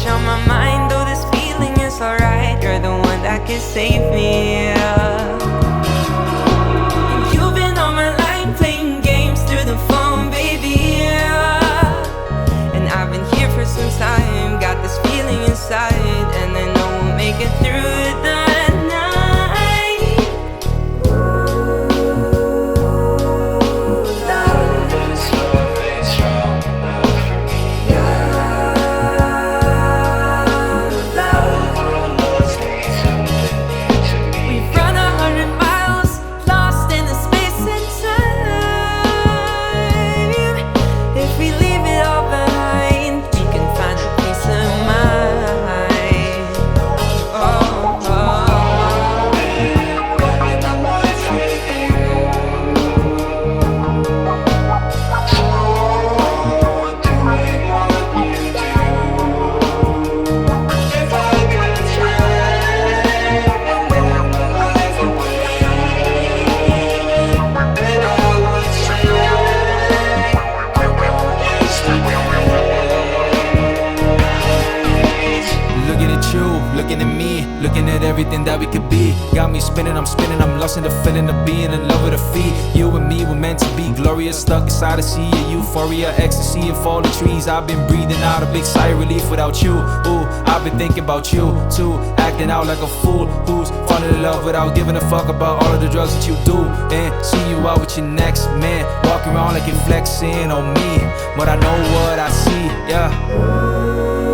On my mind, though this feeling is alright. You're the one that can save me. You've been on my line, playing games through the phone, baby. And I've been here for some time, got this feeling inside, and I know we'll make it through the night. Looking at me, looking at everything that we could be. Got me spinning, I'm lost in the feeling of being in love with a feet. You and me were meant to be glorious, stuck inside a sea of euphoria, ecstasy and falling trees. I've been breathing out a big sigh of relief without you. Ooh, I've been thinking about you too, acting out like a fool who's falling in love without giving a fuck about all of the drugs that you do. And see you out with your next man, walking around like you're flexing on me, but I know what I see, yeah.